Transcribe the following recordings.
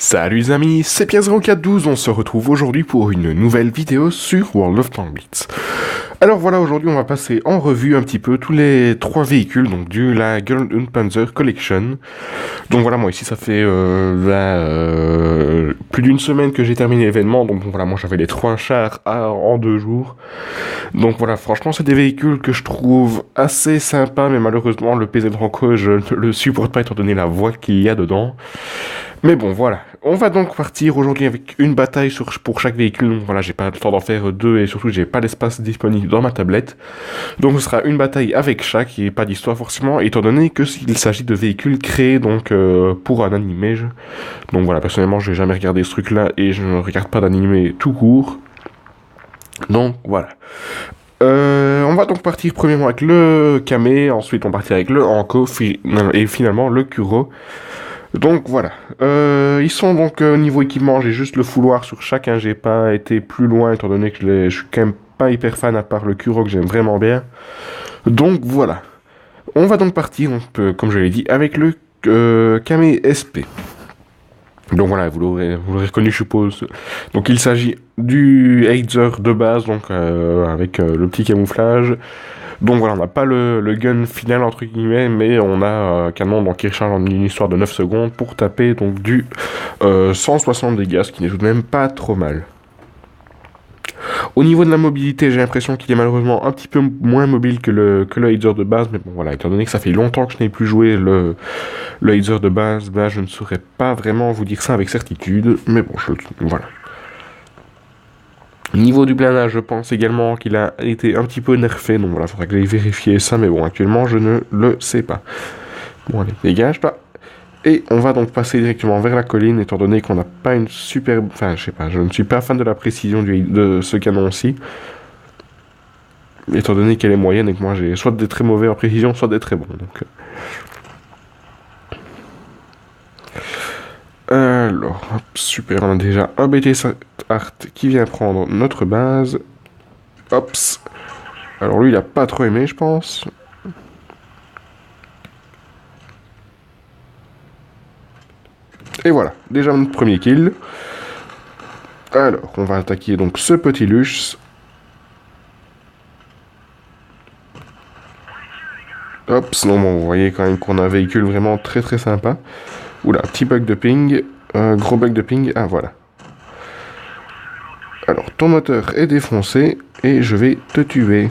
Salut les amis, c'est Piazero412, on se retrouve aujourd'hui pour une nouvelle vidéo sur World of Tanks Blitz. Alors voilà, aujourd'hui on va passer en revue un petit peu tous les trois véhicules donc de la Golden Panzer Collection. Donc voilà, moi ici ça fait plus d'une semaine que j'ai terminé l'événement, donc voilà, moi j'avais les trois chars en 2 jours. Donc voilà, franchement c'est des véhicules que je trouve assez sympas, mais malheureusement le PZ Ranco je ne le supporte pas étant donné la voix qu'il y a dedans. Mais bon, voilà. On va donc partir aujourd'hui avec une bataille pour chaque véhicule. Donc voilà, j'ai pas le temps d'en faire deux et surtout j'ai pas l'espace disponible dans ma tablette. Donc ce sera une bataille avec chaque et pas d'histoire forcément, étant donné que s'il s'agit de véhicules créés donc pour un animé. Donc voilà, personnellement, je vais jamais regarder ce truc-là et je ne regarde pas d'animé tout court. Donc voilà. On va donc partir premièrement avec le Kame, ensuite on partira avec le Anko et finalement le Kuro. Donc voilà, ils sont donc niveau équipement, j'ai juste le fouloir sur chaque, j'ai pas été plus loin étant donné que je suis quand même pas hyper fan à part le Kuro que j'aime vraiment bien. Donc voilà, on va donc partir, comme je l'ai dit, avec le Kame SP. Donc voilà, vous l'aurez reconnu je suppose. Donc il s'agit du Heizer de base, donc avec le petit camouflage. Donc voilà, on n'a pas le gun final entre guillemets, mais on a un canon donc, qui recharge en une histoire de 9 secondes pour taper donc du 160 dégâts, ce qui n'est tout de même pas trop mal. Au niveau de la mobilité, j'ai l'impression qu'il est malheureusement un petit peu moins mobile que le Heizer de base, mais bon voilà, étant donné que ça fait longtemps que je n'ai plus joué le Heizer de base, bah, je ne saurais pas vraiment vous dire ça avec certitude, mais bon, voilà. Niveau du blindage, je pense également qu'il a été un petit peu nerfé, donc voilà, il faudra que j'aille vérifier ça, mais bon, actuellement, je ne le sais pas. Bon, allez, dégage pas. Et on va donc passer directement vers la colline, étant donné qu'on n'a pas une super... Enfin, je sais pas, je ne suis pas fan de la précision de ce canon-ci. Étant donné qu'elle est moyenne et que moi j'ai soit des très mauvais en précision, soit des très bons, donc... Alors, hop, super, on a déjà un BT Art qui vient prendre notre base. Hops. Alors lui, il a pas trop aimé, je pense. Et voilà, déjà notre premier kill. Alors, on va attaquer donc ce petit Luche. Hops, non, bon, vous voyez quand même qu'on a un véhicule vraiment très très sympa. Oula, petit bug de ping, gros bug de ping, ah voilà. Alors, ton moteur est défoncé et je vais te tuer.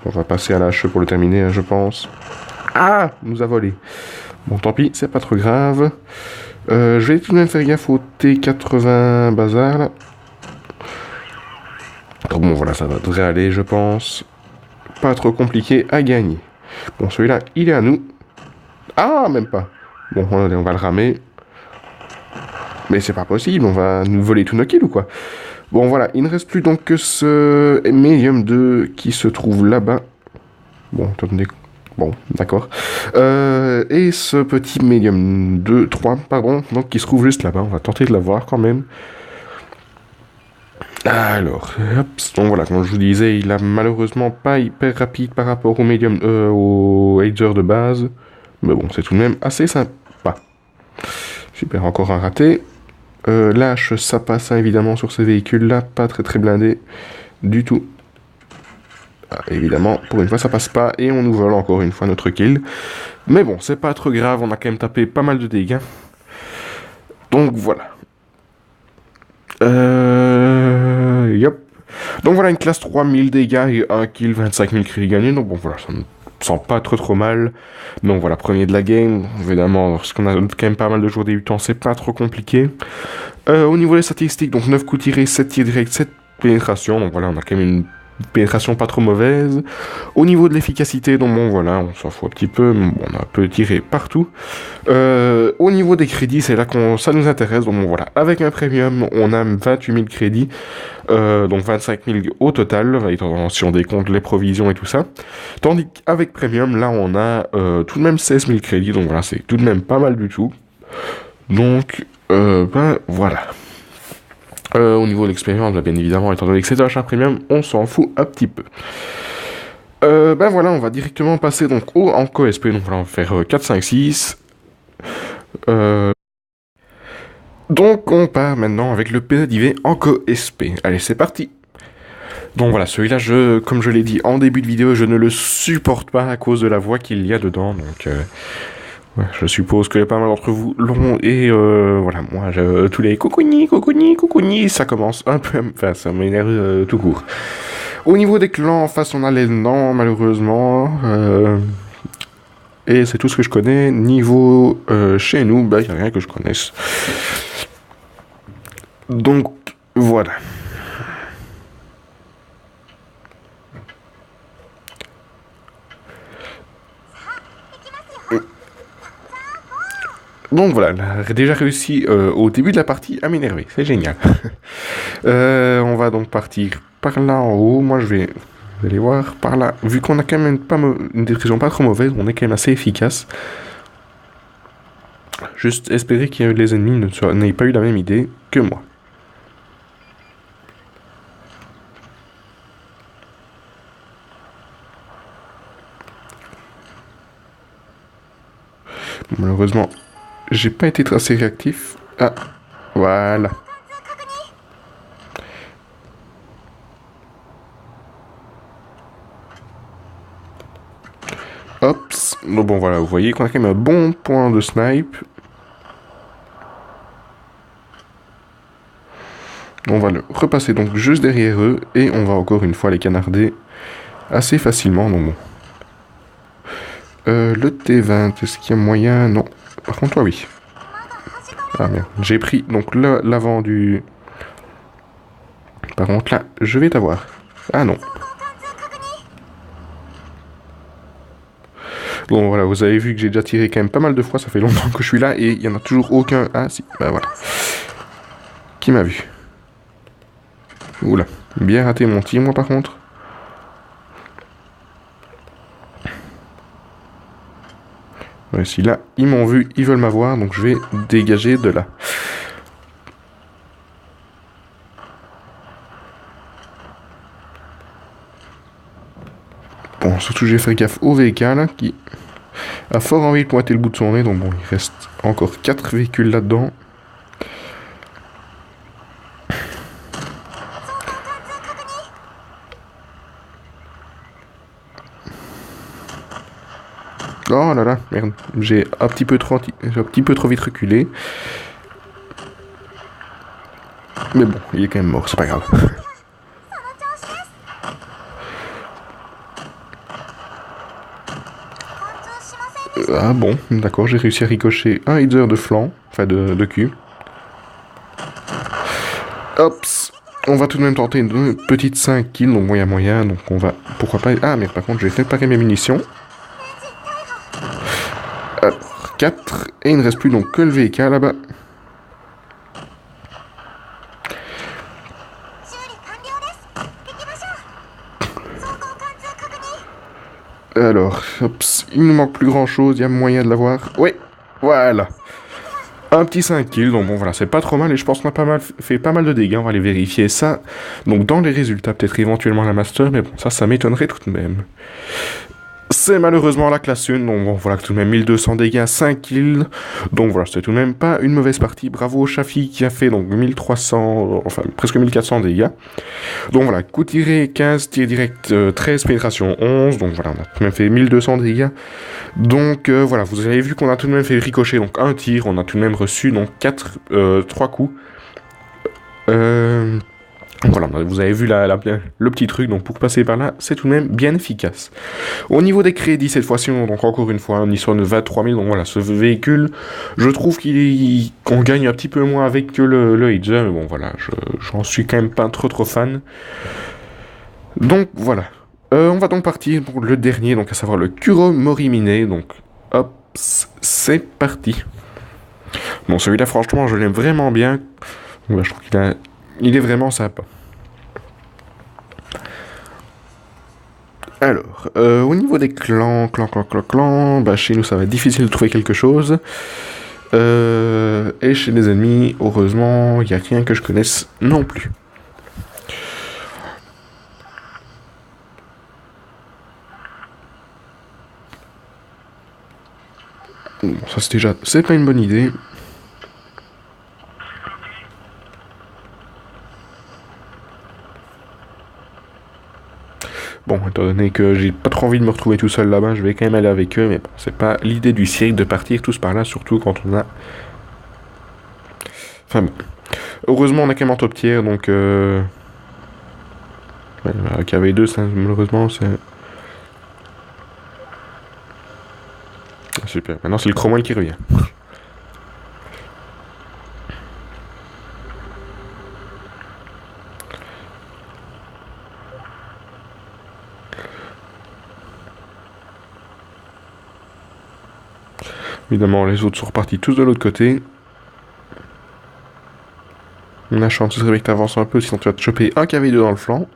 On va passer à l'HE pour le terminer, je pense. Ah, nous a volé. Bon, tant pis, c'est pas trop grave. Je vais tout de même faire gaffe au T80 bazar, là. Donc bon, voilà, ça devrait aller, je pense. Pas trop compliqué à gagner. Bon, celui-là, il est à nous. Ah, même pas. Bon, on va le ramer. Mais c'est pas possible, on va nous voler tous nos kills ou quoi? Bon, voilà, il ne reste plus donc que ce Medium 2 qui se trouve là-bas. Bon, attendez. Bon, d'accord. Et ce petit Medium 2, 3, pardon, donc qui se trouve juste là-bas. On va tenter de l'avoir quand même. Alors, hop, donc voilà, comme je vous disais, il a malheureusement pas hyper rapide par rapport au Medium, au Heizer de base. Mais bon, c'est tout de même assez sympa. Super, encore un raté. Lâche, ça passe hein, évidemment sur ces véhicules-là, pas très très blindés du tout. Ah, évidemment, pour une fois ça passe pas et on nous vole encore une fois notre kill. Mais bon, c'est pas trop grave, on a quand même tapé pas mal de dégâts. Donc voilà. Yep. Donc voilà, une classe 3000 dégâts et 1 kill, 25 000 crédits gagnés. Donc bon voilà, ça me sent pas trop mal. Donc voilà, premier de la game. Évidemment, lorsqu'on a quand même pas mal de joueurs débutants, c'est pas trop compliqué. Au niveau des statistiques, donc 9 coups tirés, 7 tirs directs, 7 pénétrations. Donc voilà, on a quand même une pénétration pas trop mauvaise. Au niveau de l'efficacité, donc bon voilà, on s'en fout un petit peu, mais bon, on a un peu tiré partout. Au niveau des crédits, c'est là que ça nous intéresse, donc bon voilà, avec un premium, on a 28 000 crédits, donc 25 000 au total, si on décompte les provisions et tout ça. Tandis qu'avec premium, là on a tout de même 16 000 crédits, donc voilà, c'est tout de même pas mal du tout. Donc, ben voilà. Au niveau de l'expérience, bien évidemment, étant donné que c'est un char premium, on s'en fout un petit peu. Ben voilà, on va directement passer donc au Anko SP, donc voilà, on va faire 4, 5, 6. Donc on part maintenant avec le PZIV en co-SP. Allez, c'est parti. Donc voilà, celui-là, comme je l'ai dit en début de vidéo, je ne le supporte pas à cause de la voix qu'il y a dedans. Donc ouais, je suppose que pas mal d'entre vous l'ont. Et voilà, moi, tous les coucouni, coucouni, coucouni, ça commence un peu... Enfin, ça m'énerve tout court. Au niveau des clans, en face, on a les Nans, malheureusement. Et c'est tout ce que je connais. Niveau chez nous, bah, il n'y a rien que je connaisse. Donc, voilà. Donc voilà, elle a déjà réussi au début de la partie à m'énerver, c'est génial. On va donc partir par là en haut, moi vous allez voir, par là, vu qu'on a quand même une description pas trop mauvaise, on est quand même assez efficace. Juste espérer que les ennemis n'aient pas eu la même idée que moi. Malheureusement, j'ai pas été assez réactif. Ah, voilà. Hop. Bon voilà, vous voyez qu'on a quand même un bon point de snipe. On va le repasser donc juste derrière eux et on va encore une fois les canarder assez facilement. Donc bon. Le T20, est-ce qu'il y a moyen? Non. Par contre, toi, oui. Ah merde. J'ai pris donc l'avant du... Par contre, là, je vais t'avoir. Ah non. Bon, voilà, vous avez vu que j'ai déjà tiré quand même pas mal de fois. Ça fait longtemps que je suis là et il n'y en a toujours aucun... Ah si, bah voilà. Qui m'a vu? Oula. Bien raté mon tir, moi, par contre. Ouais, si là, ils m'ont vu, ils veulent m'avoir, donc je vais dégager de là. Bon, surtout j'ai fait gaffe au VK là, qui a fort envie de pointer le bout de son nez, donc bon, il reste encore 4 véhicules là-dedans. Oh là là, merde, j'ai un petit peu trop vite reculé. Mais bon, il est quand même mort, c'est pas grave. Ah bon, d'accord, j'ai réussi à ricocher un header de flanc, enfin de cul. Hop, on va tout de même tenter une petite 5 kills, donc moyen, donc on va... Pourquoi pas... Ah merde, par contre, je vais préparer mes munitions. 4, et il ne reste plus donc que le VK là-bas. Alors, hop, il ne manque plus grand chose, il y a moyen de l'avoir. Oui, voilà. Un petit 5 kills, donc bon voilà, c'est pas trop mal et je pense qu'on a fait pas mal de dégâts, on va aller vérifier ça. Donc dans les résultats, peut-être éventuellement la master, mais bon, ça m'étonnerait tout de même. C'est malheureusement la classe 1, donc bon, voilà, tout de même 1200 dégâts, 5 kills, donc voilà, c'était tout de même pas une mauvaise partie, bravo Shafi qui a fait donc 1300, enfin presque 1400 dégâts. Donc voilà, coup tiré 15, tir direct 13, pénétration 11, donc voilà, on a tout de même fait 1200 dégâts. Donc voilà, vous avez vu qu'on a tout de même fait ricocher, donc un tir, on a tout de même reçu donc 3 coups. Voilà, vous avez vu le petit truc, donc pour passer par là, c'est tout de même bien efficace. Au niveau des crédits, cette fois-ci, donc encore une fois, une histoire de 23 000, donc voilà, ce véhicule, je trouve qu'on gagne un petit peu moins avec que le Hedger, mais bon voilà, j'en suis quand même pas trop fan. Donc voilà, on va donc partir pour le dernier, donc à savoir le Kuro Morimine, donc hop, c'est parti. Bon, celui-là, franchement, je l'aime vraiment bien, donc, je trouve il est vraiment sympa. Alors, au niveau des clans, bah chez nous ça va être difficile de trouver quelque chose. Et chez les ennemis, heureusement, il n'y a rien que je connaisse non plus. Bon, ça c'est pas une bonne idée. Bon, étant donné que j'ai pas trop envie de me retrouver tout seul là-bas, je vais quand même aller avec eux, mais bon, c'est pas l'idée du cirque de partir tous par là, surtout quand on a... Enfin bon. Heureusement, on a quand même en top tier, donc... KV2, ça, malheureusement, c'est... Super, maintenant c'est le Cromwell qui revient. Évidemment, les autres sont repartis tous de l'autre côté. On a chance, ce serait bien que t'avances un peu, sinon tu vas te choper un KV2 dans le flanc.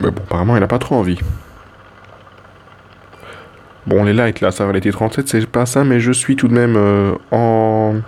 Mais bon, apparemment, il a pas trop envie. Bon, les lights, là, ça va, les T37, c'est pas ça, mais je suis tout de même en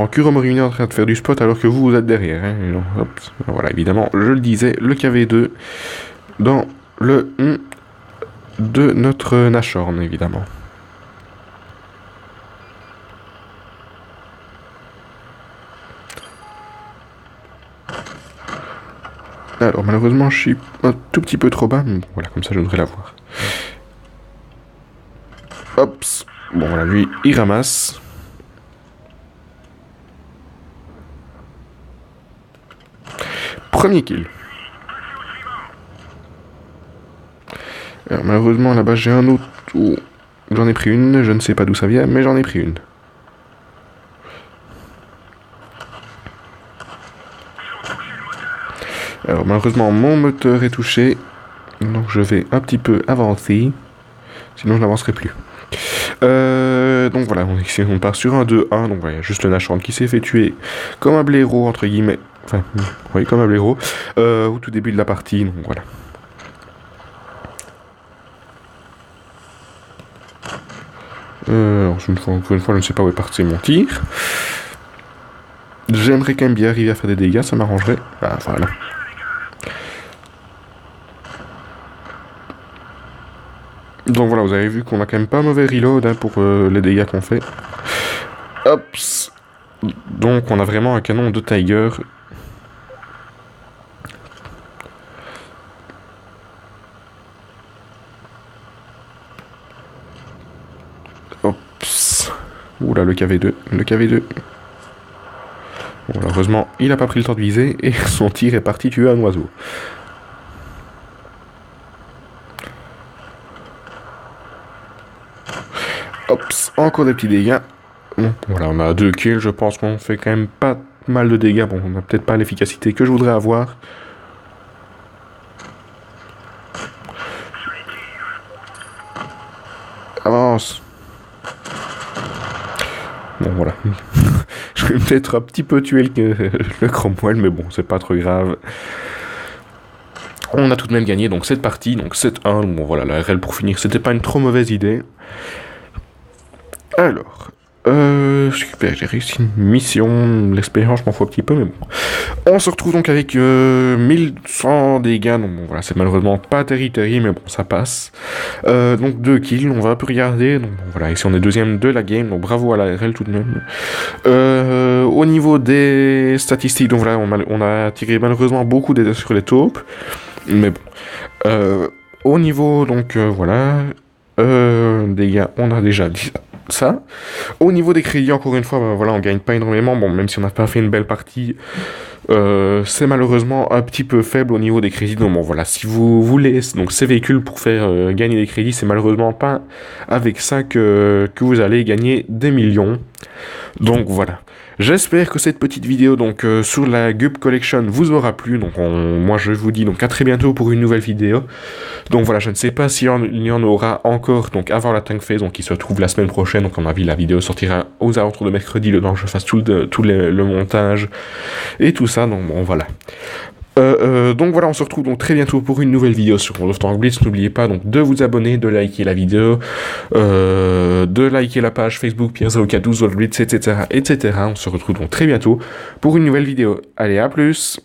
Kuromorine en train de faire du spot alors que vous êtes derrière. Hein. Donc, hop, voilà, évidemment, je le disais, le KV2 dans le de notre Nashorn, évidemment. Alors, malheureusement, je suis un tout petit peu trop bas, mais bon, voilà, comme ça, je devrais l'avoir. Hop. Bon, voilà, lui, il ramasse. Premier kill. Alors, malheureusement, là-bas, j'ai un autre... Oh, j'en ai pris une, je ne sais pas d'où ça vient, mais j'en ai pris une. Alors, malheureusement, mon moteur est touché, donc je vais un petit peu avancer, sinon je n'avancerai plus. Donc voilà, on part sur un 2-1, donc voilà, juste le Nashorn qui s'est fait tuer comme un blaireau, entre guillemets, enfin, oui, comme un blaireau, au tout début de la partie, donc voilà. Encore une fois, je ne sais pas où est parti mon tir. J'aimerais quand même bien arriver à faire des dégâts, ça m'arrangerait. Ah, voilà. Donc voilà, vous avez vu qu'on a quand même pas mauvais reload hein, pour les dégâts qu'on fait. Hop. Donc on a vraiment un canon de Tiger. Ops. Oula, le KV2. Le KV2. Bon, heureusement, il n'a pas pris le temps de viser et son tir est parti tuer un oiseau. Ops, encore des petits dégâts. Bon, voilà, on a 2 kills, je pense qu'on fait quand même pas mal de dégâts. Bon, on n'a peut-être pas l'efficacité que je voudrais avoir. Avance. Bon, voilà. Je vais peut-être un petit peu tuer le Cromwell, mais bon, c'est pas trop grave. On a tout de même gagné, donc cette partie, donc 7-1. Bon, voilà, la RL pour finir, c'était pas une trop mauvaise idée. Alors, super, j'ai réussi une mission, l'expérience, je m'en fous un petit peu, mais bon. On se retrouve donc avec 1100 dégâts, donc bon, voilà, c'est malheureusement pas terrible, mais bon, ça passe. Donc 2 kills, on va un peu regarder, donc bon, voilà, ici on est deuxième de la game, donc bravo à la RL tout de même. Au niveau des statistiques, donc voilà, on a tiré malheureusement beaucoup des sur les taupes, mais bon. Au niveau, donc voilà, dégâts, on a déjà dit ça. Au niveau des crédits, encore une fois, voilà, on gagne pas énormément. Bon, même si on n'a pas fait une belle partie, c'est malheureusement un petit peu faible au niveau des crédits. Donc bon, voilà, si vous voulez donc ces véhicules pour faire gagner des crédits, c'est malheureusement pas avec ça que vous allez gagner des millions. Donc voilà. J'espère que cette petite vidéo donc sur la GUP Collection vous aura plu. Donc moi je vous dis donc à très bientôt pour une nouvelle vidéo. Donc voilà, je ne sais pas s'il y en aura encore donc avant la Tank Phase, donc qui se trouve la semaine prochaine. Donc à mon avis la vidéo sortira aux alentours de mercredi, le temps que je fasse tout le montage et tout ça. Donc bon voilà. Donc voilà, on se retrouve donc très bientôt pour une nouvelle vidéo sur World of Tanks Blitz. N'oubliez pas donc de vous abonner, de liker la vidéo, de liker la page Facebook Pierre0412 World Blitz, etc., etc. On se retrouve donc très bientôt pour une nouvelle vidéo. Allez, à plus!